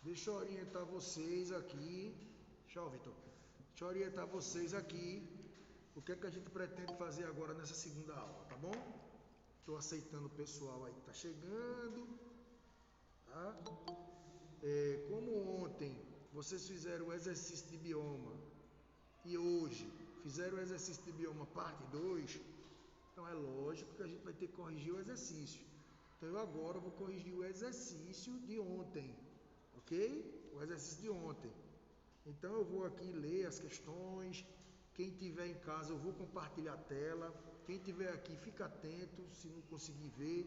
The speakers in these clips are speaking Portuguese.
Deixa eu orientar vocês aqui. Tchau, Vitor. Deixa eu orientar vocês aqui. O que é que a gente pretende fazer agora nessa segunda aula, tá bom? Estou aceitando o pessoal aí que está chegando. Tá? Como ontem vocês fizeram o exercício de bioma e hoje fizeram o exercício de bioma parte 2, então é lógico que a gente vai ter que corrigir o exercício. Então eu agora vou corrigir o exercício de ontem, ok? O exercício de ontem. Então eu vou aqui ler as questões. Quem tiver em casa eu vou compartilhar a tela. Quem tiver aqui fica atento se não conseguir ver.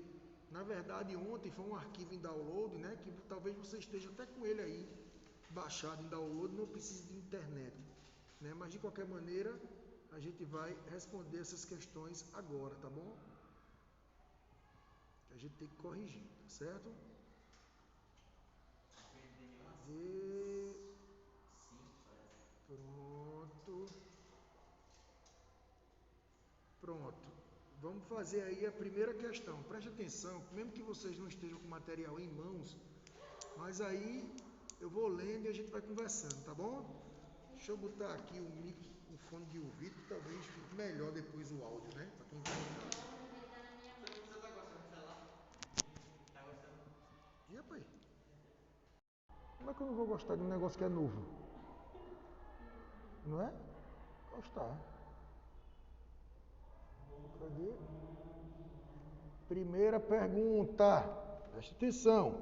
Na verdade ontem foi um arquivo em download, né? Que talvez você esteja até com ele aí baixado em download, não precisa de internet, né? Mas de qualquer maneira a gente vai responder essas questões agora, tá bom? A gente tem que corrigir, tá certo? Pronto. Vamos fazer aí a primeira questão. Preste atenção, mesmo que vocês não estejam com o material em mãos, mas aí eu vou lendo e a gente vai conversando, tá bom? Deixa eu botar aqui o fone de ouvido, talvez fique melhor depois o áudio, né? Para quem tá em casa. Você tá gostando do celular? Tá gostando? E rapaz? Como é que eu não vou gostar de um negócio que é novo? Não é? Gostar. Cadê? Primeira pergunta. Preste atenção.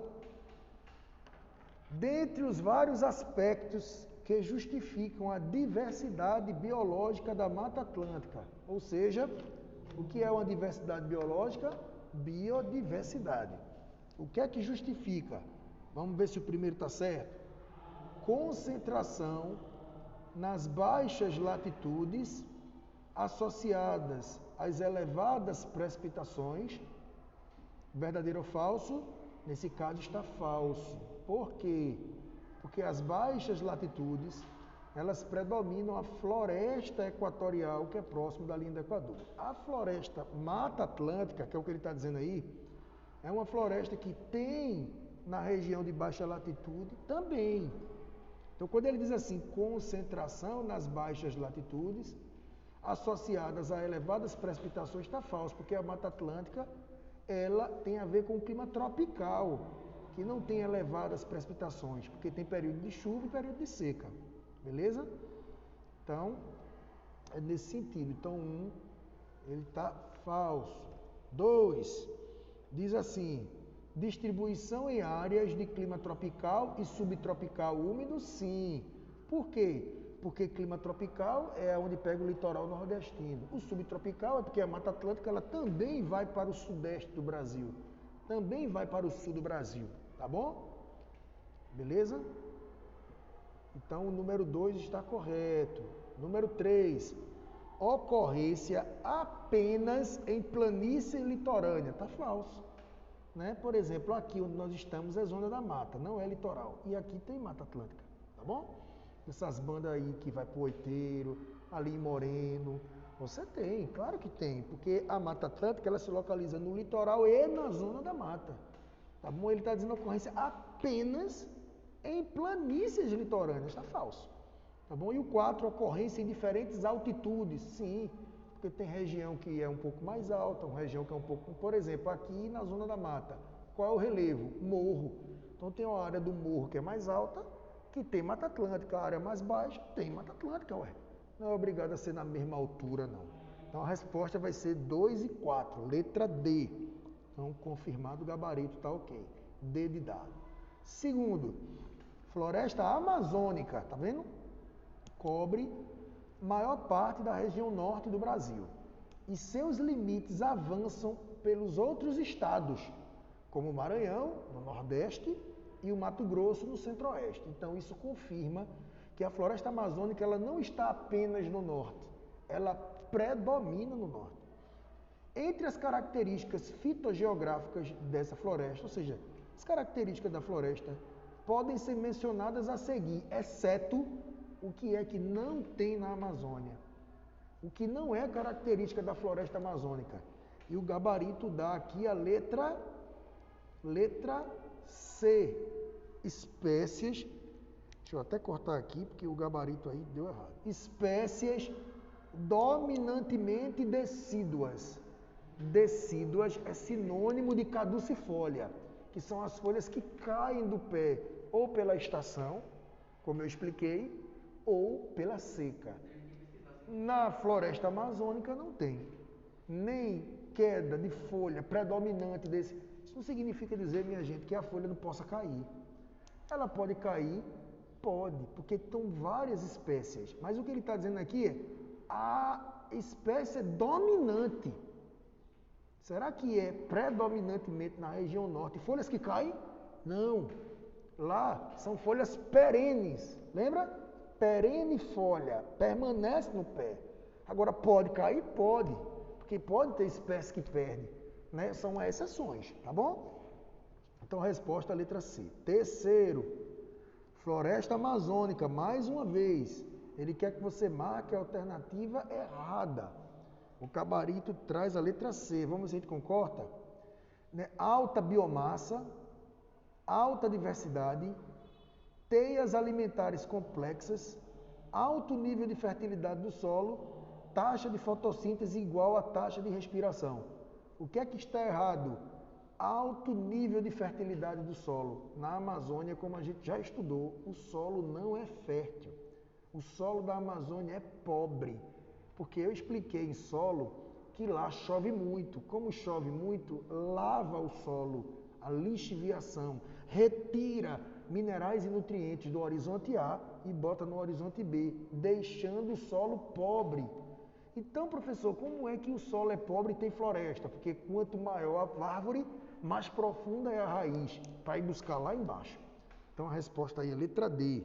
Dentre os vários aspectos que justificam a diversidade biológica da Mata Atlântica, ou seja, o que é uma diversidade biológica? Biodiversidade. O que é que justifica? Vamos ver se o primeiro está certo. Concentração nas baixas latitudes associadas às elevadas precipitações. Verdadeiro ou falso? Nesse caso está falso. Por quê? Porque as baixas latitudes, elas predominam a floresta equatorial, que é próximo da linha do Equador. A floresta Mata Atlântica, que é o que ele está dizendo aí, é uma floresta que tem na região de baixa latitude também. Então, quando ele diz assim, concentração nas baixas latitudes, associadas a elevadas precipitações, está falso, porque a Mata Atlântica, ela tem a ver com o clima tropical, que não tem elevadas precipitações, porque tem período de chuva e período de seca, beleza? Então, é nesse sentido. Então, ele está falso. 2, diz assim, distribuição em áreas de clima tropical e subtropical úmido, sim. Por quê? Porque clima tropical é onde pega o litoral nordestino. O subtropical é porque a Mata Atlântica ela também vai para o sudeste do Brasil. Também vai para o sul do Brasil. Tá bom? Beleza? Então o número 2 está correto. Número 3. Ocorrência apenas em planície litorânea. Está falso. Né? Por exemplo, aqui onde nós estamos é zona da mata, não é litoral. E aqui tem Mata Atlântica. Tá bom? Essas bandas aí que vai pro Oiteiro, ali em Moreno, você tem, claro que tem, porque a Mata Atlântica ela se localiza no litoral e na zona da mata, tá bom? Ele está dizendo ocorrência apenas em planícies litorâneas, está falso, tá bom? E o 4, ocorrência em diferentes altitudes, sim, porque tem região que é um pouco mais alta, uma região que é um pouco, por exemplo, aqui na zona da mata, qual é o relevo? Morro. Então tem uma área do morro que é mais alta, que tem Mata Atlântica, a área mais baixa tem Mata Atlântica, ué. Não é obrigado a ser na mesma altura, não. Então a resposta vai ser 2 e 4, letra D. Então confirmado o gabarito, tá ok. D de dado. Segundo, floresta amazônica, tá vendo? Cobre maior parte da região norte do Brasil. E seus limites avançam pelos outros estados, como o Maranhão, no Nordeste, e o Mato Grosso, no Centro-Oeste. Então, isso confirma que a floresta amazônica ela não está apenas no Norte, ela predomina no Norte. Entre as características fitogeográficas dessa floresta, ou seja, as características da floresta, podem ser mencionadas a seguir, exceto o que é que não tem na Amazônia. O que não é característica da floresta amazônica. E o gabarito dá aqui a letra C. espécies, deixa eu até cortar aqui, porque o gabarito aí deu errado. Espécies dominantemente decíduas. Decíduas é sinônimo de caducifólia, que são as folhas que caem do pé ou pela estação, como eu expliquei, ou pela seca. Na floresta amazônica não tem nem queda de folha predominante desse. Isso não significa dizer, minha gente, que a folha não possa cair. Ela pode cair, pode, porque estão várias espécies. Mas o que ele está dizendo aqui é a espécie dominante. Será que é predominantemente na região norte folhas que caem? Não. Lá são folhas perenes. Lembra? Perene folha, permanece no pé. Agora, pode cair? Pode. Porque pode ter espécie que perde. Né? São exceções, tá bom? Então, a resposta é a letra C. Terceiro, floresta amazônica, mais uma vez. Ele quer que você marque a alternativa errada. O gabarito traz a letra C. Vamos ver se a gente concorda? Né? Alta biomassa, alta diversidade, teias alimentares complexas, alto nível de fertilidade do solo, taxa de fotossíntese igual à taxa de respiração. O que é que está errado? Alto nível de fertilidade do solo. Na Amazônia, como a gente já estudou, o solo não é fértil. O solo da Amazônia é pobre. Porque eu expliquei em solo que lá chove muito. Como chove muito, lava o solo, a lixiviação, retira minerais e nutrientes do horizonte A e bota no horizonte B, deixando o solo pobre. Então, professor, como é que o solo é pobre e tem floresta? Porque quanto maior a árvore, mais profunda é a raiz, para ir buscar lá embaixo. Então, a resposta aí é letra D.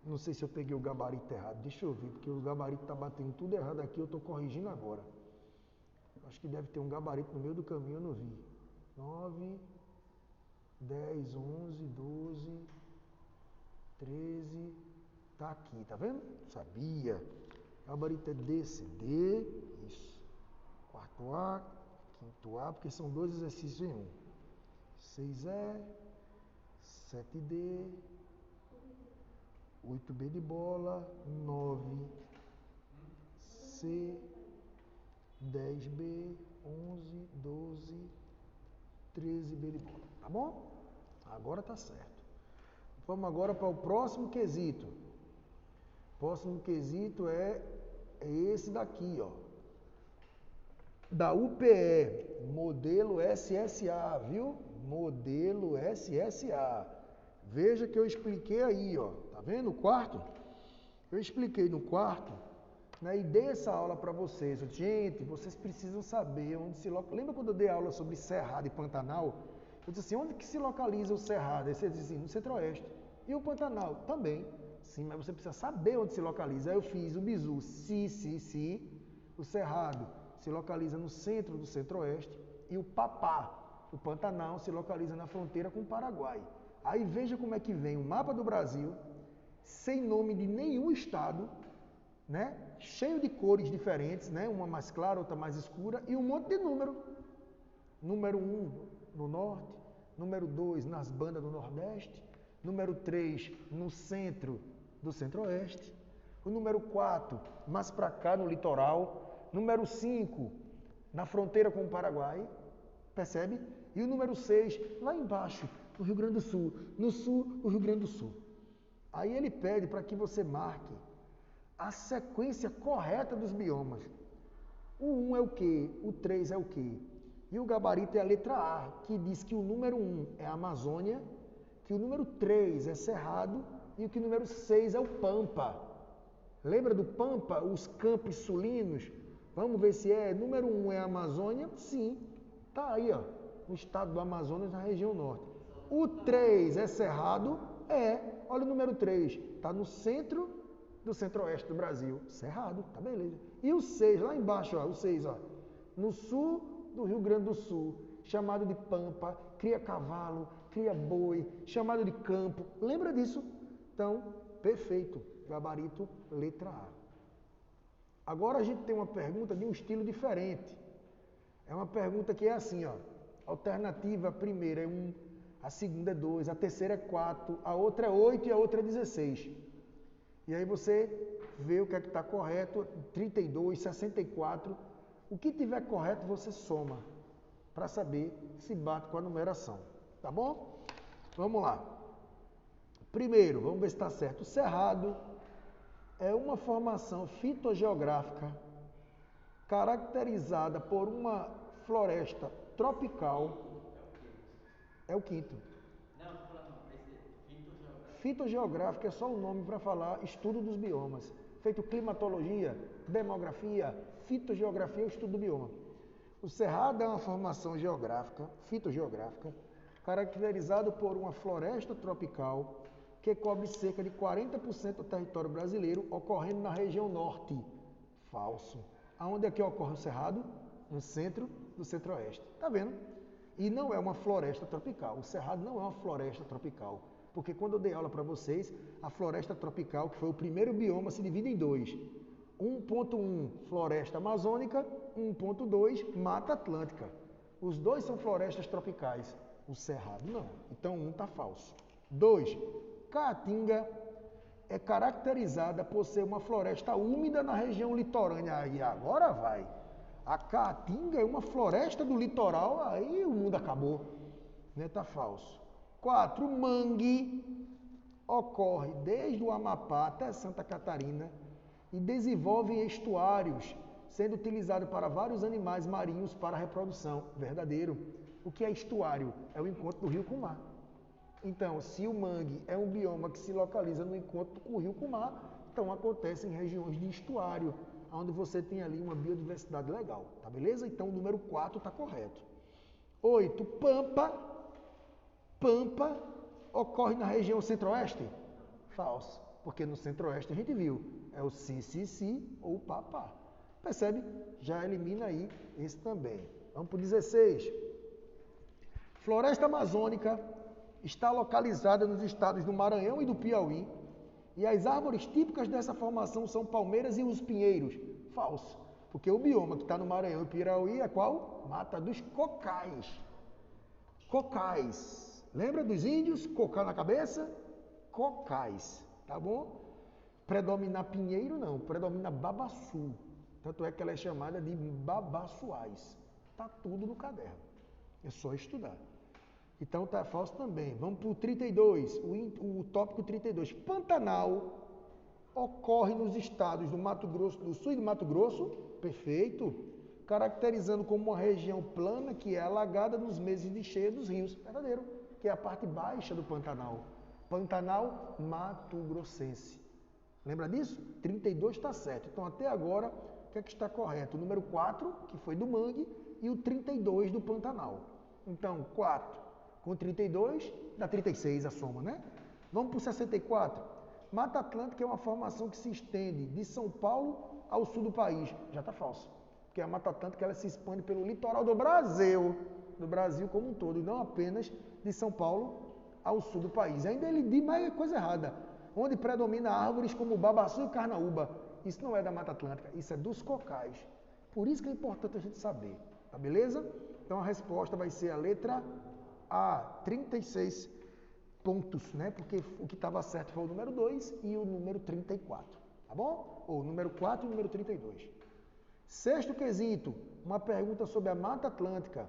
Não sei se eu peguei o gabarito errado, deixa eu ver, porque o gabarito está batendo tudo errado aqui, eu estou corrigindo agora. Acho que deve ter um gabarito no meio do caminho, eu não vi. 9, 10, 11, 12, 13, tá aqui, tá vendo? Sabia. Gabarito é D, C, D, isso. Quarto A, quinto A, porque são dois exercícios em um. 6E, 7D, 8B de bola, 9C, 10B, 11, 12, 13B de bola. Tá bom? Agora tá certo. Vamos agora para o próximo quesito. O próximo quesito é esse daqui, ó. Da UPE, modelo SSA, viu? Modelo SSA. Veja que eu expliquei aí, ó. Tá vendo o quarto? Eu expliquei no quarto, né, e dei essa aula para vocês. Gente, vocês precisam saber onde se localiza. Lembra quando eu dei aula sobre Cerrado e Pantanal? Eu disse assim, onde que se localiza o Cerrado? Aí você disse assim, no Centro-Oeste. E o Pantanal? Também. Sim, mas você precisa saber onde se localiza. Aí eu fiz o bizu, si. O Cerrado se localiza no centro do Centro-Oeste. E o Papá, o Pantanal, se localiza na fronteira com o Paraguai. Aí veja como é que vem o mapa do Brasil, sem nome de nenhum estado, né? Cheio de cores diferentes, né? Uma mais clara, outra mais escura, e um monte de número. Número 1 no norte, número 2 nas bandas do Nordeste, número 3 no centro do Centro-Oeste, o número 4 mais para cá no litoral, número 5 na fronteira com o Paraguai, percebe? E o número 6 lá embaixo, no Rio Grande do Sul, no sul do Rio Grande do Sul. Aí ele pede para que você marque a sequência correta dos biomas. O 1 é o quê? O 3 é o quê? E o gabarito é a letra A, que diz que o número 1 é a Amazônia, que o número 3 é Cerrado e que o número 6 é o Pampa. Lembra do Pampa, os campos sulinos? Vamos ver se é. Número 1 é a Amazônia? Sim. Tá aí, ó, no estado do Amazonas, na região norte. O 3 é Cerrado? É. Olha o número 3. Está no centro do Centro-Oeste do Brasil. Cerrado, tá beleza. E o 6, lá embaixo, ó, o 6, ó, no sul do Rio Grande do Sul, chamado de Pampa, cria cavalo, cria boi, chamado de campo. Lembra disso? Então, perfeito. Gabarito, letra A. Agora a gente tem uma pergunta de um estilo diferente. É uma pergunta que é assim, ó. Alternativa primeira é a segunda é 2, a terceira é 4, a outra é 8 e a outra é 16. E aí você vê o que é que está correto, 32, 64. O que tiver correto você soma para saber se bate com a numeração. Tá bom? Vamos lá. Primeiro, vamos ver se está certo. O cerrado é uma formação fitogeográfica caracterizada por uma floresta tropical. É o quinto. Não, fitogeográfica é só um nome para falar estudo dos biomas. Feito climatologia, demografia, fitogeografia é o estudo do bioma. O cerrado é uma formação geográfica, fitogeográfica, caracterizado por uma floresta tropical que cobre cerca de 40% do território brasileiro, ocorrendo na região norte. Falso. Aonde é que ocorre o cerrado? No centro do centro-oeste. Tá vendo? E não é uma floresta tropical. O cerrado não é uma floresta tropical. Porque quando eu dei aula para vocês, a floresta tropical, que foi o primeiro bioma, se divide em dois. 1.1 floresta amazônica, 1.2 mata atlântica. Os dois são florestas tropicais. O cerrado não. Então um está falso. 2. Caatinga é caracterizada por ser uma floresta úmida na região litorânea. Aí agora vai. A Caatinga é uma floresta do litoral, aí o mundo acabou. Né? Tá falso. 4. Mangue ocorre desde o Amapá até Santa Catarina e desenvolve em estuários, sendo utilizado para vários animais marinhos para reprodução. Verdadeiro. O que é estuário? É o encontro do rio com o mar. Então, se o mangue é um bioma que se localiza no encontro com o rio com o mar, então acontece em regiões de estuário, onde você tem ali uma biodiversidade legal, tá beleza? Então, o número 4 está correto. 8. Pampa ocorre na região centro-oeste? Falso, porque no centro-oeste a gente viu, é o si ou o papá. Percebe? Já elimina aí esse também. Vamos para o 16. Floresta amazônica está localizada nos estados do Maranhão e do Piauí, e as árvores típicas dessa formação são palmeiras e os pinheiros. Falso, porque o bioma que está no Maranhão e Piauí é qual? Mata dos cocais. Cocais. Lembra dos índios? Cocá na cabeça? Cocais, tá bom? Predomina pinheiro não, predomina babaçu. Tanto é que ela é chamada de babaçuais. Tá tudo no caderno. É só estudar. Então tá falso também. Vamos para o 32, o tópico 32. Pantanal ocorre nos estados do Mato Grosso do Sul e do Mato Grosso, perfeito, caracterizando como uma região plana que é alagada nos meses de cheia dos rios, verdadeiro, que é a parte baixa do Pantanal. Pantanal Mato Grossense. Lembra disso? 32 está certo. Então até agora, o que é que está correto? O número 4, que foi do mangue, e o 32 do Pantanal. Então, 4 com 32, dá 36 a soma, né? Vamos para o 64. Mata Atlântica é uma formação que se estende de São Paulo ao sul do país. Já está falso. Porque a Mata Atlântica ela se expande pelo litoral do Brasil como um todo, e não apenas de São Paulo ao sul do país. Ainda ele diz mais coisa errada, onde predomina árvores como babaçu e carnaúba. Isso não é da Mata Atlântica, isso é dos cocais. Por isso que é importante a gente saber, tá beleza? Então a resposta vai ser a letra A, 36 pontos, né? Porque o que estava certo foi o número 2 e o número 34, tá bom? Ou o número 4 e o número 32. Sexto quesito, uma pergunta sobre a Mata Atlântica.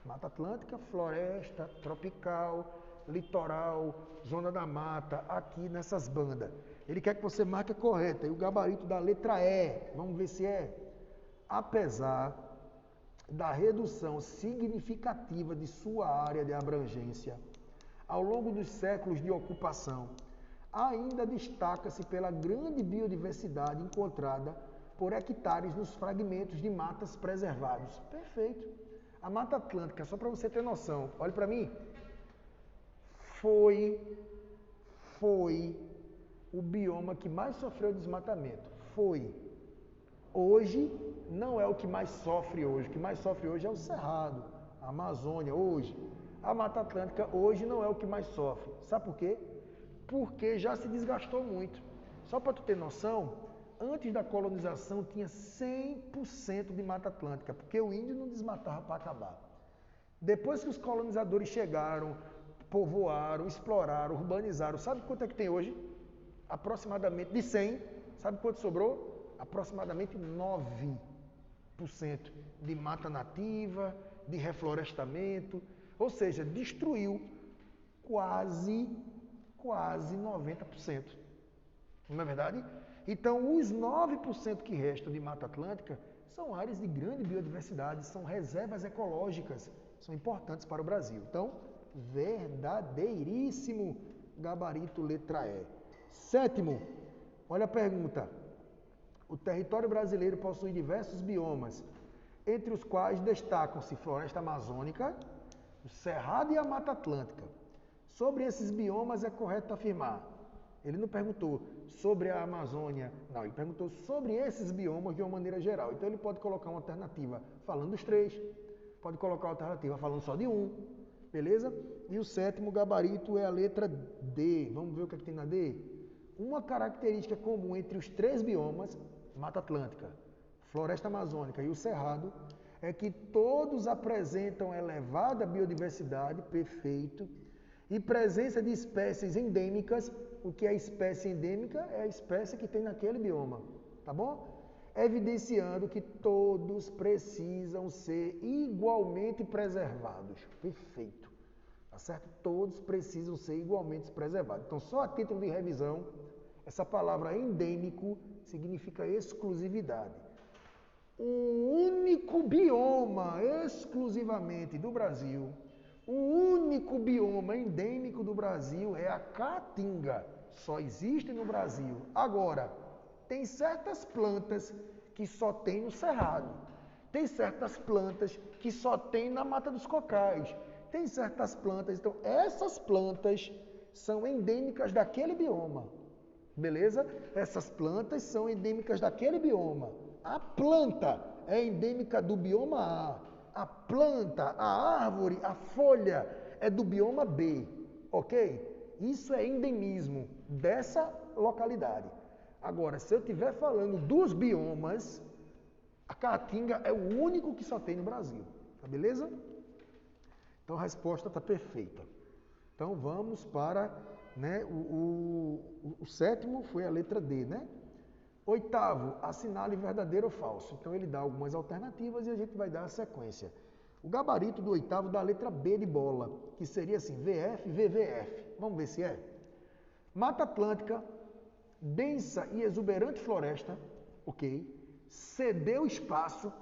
Mata Atlântica, floresta, tropical, litoral, zona da mata, aqui nessas bandas. Ele quer que você marque a correta. E o gabarito da letra E, vamos ver se é. Apesar da redução significativa de sua área de abrangência ao longo dos séculos de ocupação, ainda destaca-se pela grande biodiversidade encontrada por hectares nos fragmentos de matas preservados. Perfeito. A Mata Atlântica, só para você ter noção, olhe para mim, foi o bioma que mais sofreu desmatamento. Foi. Hoje, não é o que mais sofre hoje. O que mais sofre hoje é o Cerrado, a Amazônia, hoje. A Mata Atlântica hoje não é o que mais sofre. Sabe por quê? Porque já se desgastou muito. Só para tu ter noção, antes da colonização tinha 100% de Mata Atlântica, porque o índio não desmatava para acabar. Depois que os colonizadores chegaram, povoaram, exploraram, urbanizaram. Sabe quanto é que tem hoje? Aproximadamente de 100, sabe quanto sobrou? Aproximadamente 9% de mata nativa, de reflorestamento, ou seja, destruiu quase 90%. Não é verdade? Então, os 9% que restam de Mata Atlântica são áreas de grande biodiversidade, são reservas ecológicas, são importantes para o Brasil. Então, verdadeiríssimo gabarito letra E. Sétimo, olha a pergunta. O território brasileiro possui diversos biomas, entre os quais destacam-se floresta amazônica, o cerrado e a Mata Atlântica. Sobre esses biomas é correto afirmar. Ele não perguntou sobre a Amazônia, não, ele perguntou sobre esses biomas de uma maneira geral. Então ele pode colocar uma alternativa falando dos três, pode colocar uma alternativa falando só de um, beleza? E o sétimo gabarito é a letra D. Vamos ver o que é que tem na D? Uma característica comum entre os três biomas, Mata Atlântica, Floresta Amazônica e o Cerrado, é que todos apresentam elevada biodiversidade, perfeito, e presença de espécies endêmicas. O que é espécie endêmica? É a espécie que tem naquele bioma, tá bom? Evidenciando que todos precisam ser igualmente preservados. Perfeito. Tá certo? Todos precisam ser igualmente preservados. Então, só a título de revisão, essa palavra endêmico significa exclusividade. O único bioma exclusivamente do Brasil, o único bioma endêmico do Brasil é a Caatinga. Só existe no Brasil. Agora, tem certas plantas que só tem no Cerrado. Tem certas plantas que só tem na Mata dos Cocais. Tem certas plantas, então essas plantas são endêmicas daquele bioma. Beleza? Essas plantas são endêmicas daquele bioma. A planta é endêmica do bioma A. A planta, a árvore, a folha é do bioma B, ok? Isso é endemismo dessa localidade. Agora, se eu estiver falando dos biomas, a Caatinga é o único que só tem no Brasil, tá beleza? Então a resposta está perfeita. Então vamos para, né, o sétimo foi a letra D, né? Oitavo, assinale verdadeiro ou falso. Então ele dá algumas alternativas e a gente vai dar a sequência. O gabarito do oitavo dá a letra B de bola, que seria assim, VF, VVF. Vamos ver se é. Mata Atlântica, densa e exuberante floresta, ok? Cedeu espaço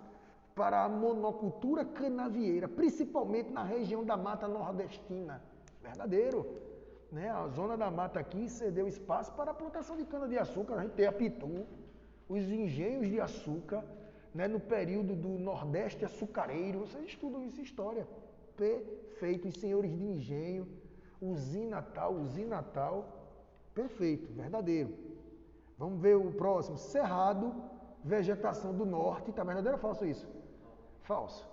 para a monocultura canavieira, principalmente na região da Mata Nordestina. Verdadeiro. Né? A zona da mata aqui cedeu espaço para a plantação de cana-de-açúcar. A gente tem a Pitu, os engenhos de açúcar, né? No período do Nordeste açucareiro. Vocês estudam isso em história. Perfeito. Os senhores de engenho, usina tal. Perfeito, verdadeiro. Vamos ver o próximo. Cerrado, vegetação do norte. Tá verdadeiro ou falso isso? Falso.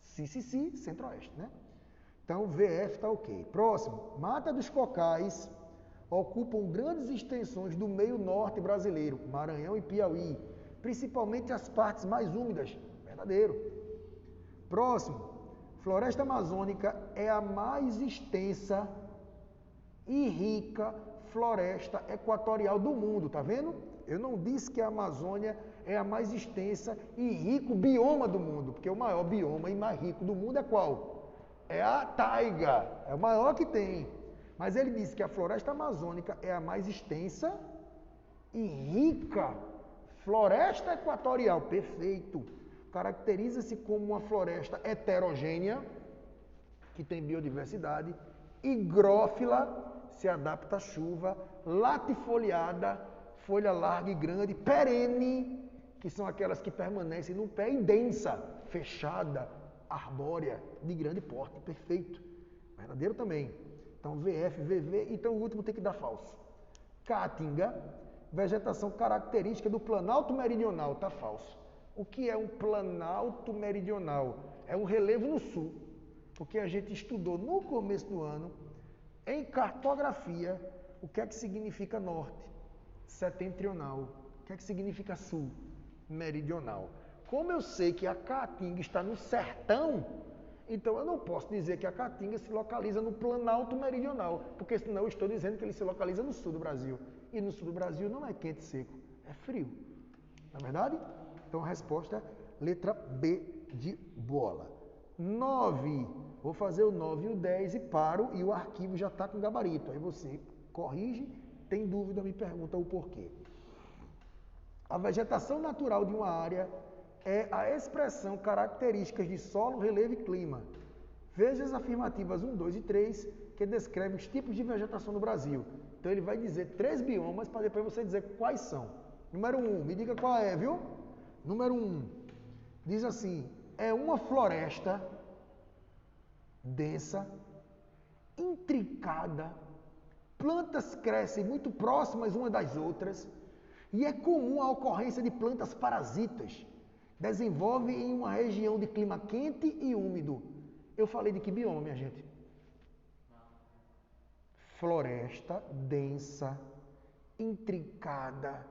Si, centro-oeste, né? Então, VF está ok. Próximo. Mata dos Cocais ocupam grandes extensões do meio norte brasileiro, Maranhão e Piauí, principalmente as partes mais úmidas. Verdadeiro. Próximo. Floresta Amazônica é a mais extensa e rica floresta equatorial do mundo, tá vendo? Eu não disse que a Amazônia é a mais extensa e rico bioma do mundo, porque o maior bioma e mais rico do mundo é qual? É a taiga, é o maior que tem. Mas ele disse que a floresta amazônica é a mais extensa e rica floresta equatorial. Perfeito. Caracteriza-se como uma floresta heterogênea, que tem biodiversidade, higrófila, se adapta à chuva, latifoliada, folha larga e grande, perene, que são aquelas que permanecem no pé, e densa, fechada, arbórea, de grande porte. Perfeito. Verdadeiro também. Então, VF, VV, então o último tem que dar falso. Caatinga, vegetação característica do Planalto Meridional, tá falso. O que é um Planalto Meridional? É um relevo no sul, porque a gente estudou no começo do ano, em cartografia, o que é que significa norte? Setentrional. O que é que significa sul? Meridional. Como eu sei que a Caatinga está no sertão, Então eu não posso dizer que a Caatinga se localiza no Planalto Meridional, porque senão eu estou dizendo que ele se localiza no sul do Brasil. E no sul do Brasil não é quente e seco, é frio. Não é verdade? Então a resposta é letra B de bola. 9. Vou fazer o 9 e o 10 e paro e o arquivo já está com gabarito. Aí você corrige, tem dúvida, me pergunta o porquê. A vegetação natural de uma área é a expressão características de solo, relevo e clima. Veja as afirmativas 1, 2 e 3, que descrevem os tipos de vegetação no Brasil. Então ele vai dizer 3 biomas para depois você dizer quais são. Número 1, me diga qual é, viu? Número 1, diz assim, é uma floresta densa, intricada, plantas crescem muito próximas umas das outras e é comum a ocorrência de plantas parasitas. Desenvolve em uma região de clima quente e úmido. Eu falei de que bioma, minha gente? Floresta densa, intricada,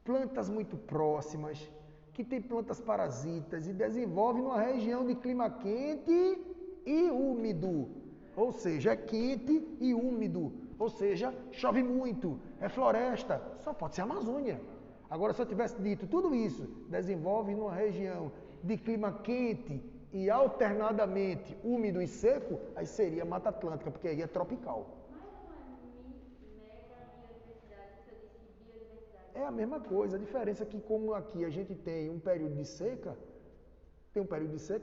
plantas muito próximas, que tem plantas parasitas e desenvolve numa região de clima quente e úmido. Ou seja, é quente e úmido. Ou seja, chove muito, é floresta, só pode ser Amazônia. Agora, se eu tivesse dito tudo isso, desenvolve numa região de clima quente e alternadamente úmido e seco, aí seria Mata Atlântica, porque aí é tropical. É a mesma coisa, a diferença é que como aqui a gente tem um período de seca,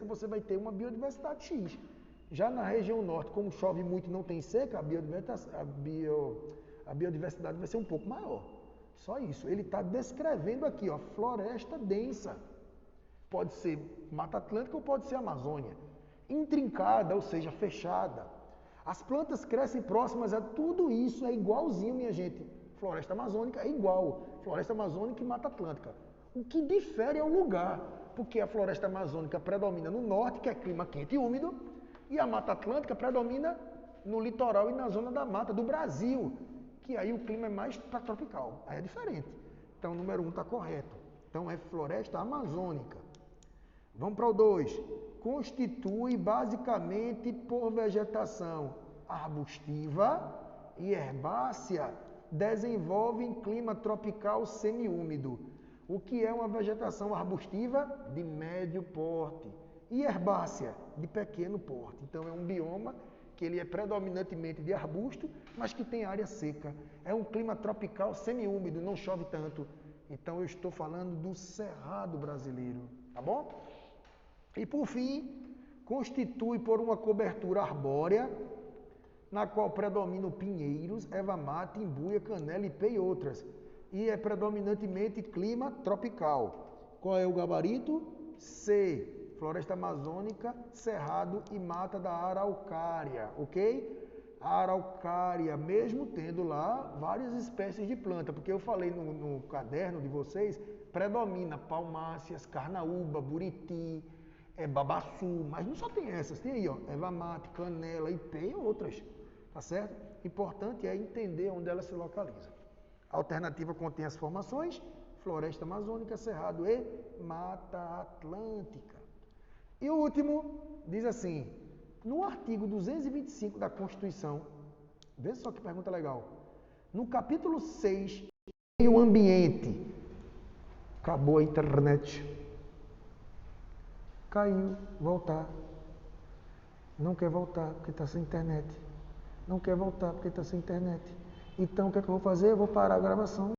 você vai ter uma biodiversidade X. Já na região norte, como chove muito e não tem seca, a biodiversidade vai ser um pouco maior. Só isso. Ele está descrevendo aqui, ó, floresta densa. Pode ser Mata Atlântica ou pode ser Amazônia. Intrincada, ou seja, fechada. As plantas crescem próximas a tudo isso, é igualzinho, minha gente. Floresta amazônica é igual. Floresta amazônica e Mata Atlântica. O que difere é o lugar, porque a floresta amazônica predomina no norte, que é clima quente e úmido, e a Mata Atlântica predomina no litoral e na zona da mata do Brasil, que aí o clima é mais tropical, aí é diferente. Então, o número 1 está correto. Então, é floresta amazônica. Vamos para o 2. Constitui basicamente por vegetação arbustiva e herbácea, desenvolve em clima tropical semiúmido. O que é uma vegetação arbustiva? De médio porte. E herbácea? De pequeno porte. Então, é um bioma que ele é predominantemente de arbusto, mas que tem área seca. É um clima tropical semiúmido, não chove tanto. Então, eu estou falando do Cerrado brasileiro, tá bom? E, por fim, constitui por uma cobertura arbórea, na qual predominam pinheiros, erva mate, imbuia, canela, ipê e outras. E é predominantemente clima tropical. Qual é o gabarito? C. Floresta amazônica, cerrado e mata da araucária, ok? A araucária, mesmo tendo lá várias espécies de planta, porque eu falei no caderno de vocês, predomina palmáceas, carnaúba, buriti, babaçu, mas não só tem essas, tem aí, ó, erva mate, canela, ipê e outras, tá certo? Importante é entender onde ela se localiza. A alternativa contém as formações, floresta amazônica, cerrado e mata atlântica. E o último diz assim, no artigo 225 da Constituição, vê só que pergunta legal, no capítulo 6, meio ambiente, acabou a internet, caiu, voltar, não quer voltar porque está sem internet, não quer voltar porque está sem internet, então o que é que eu vou fazer? Eu vou parar a gravação.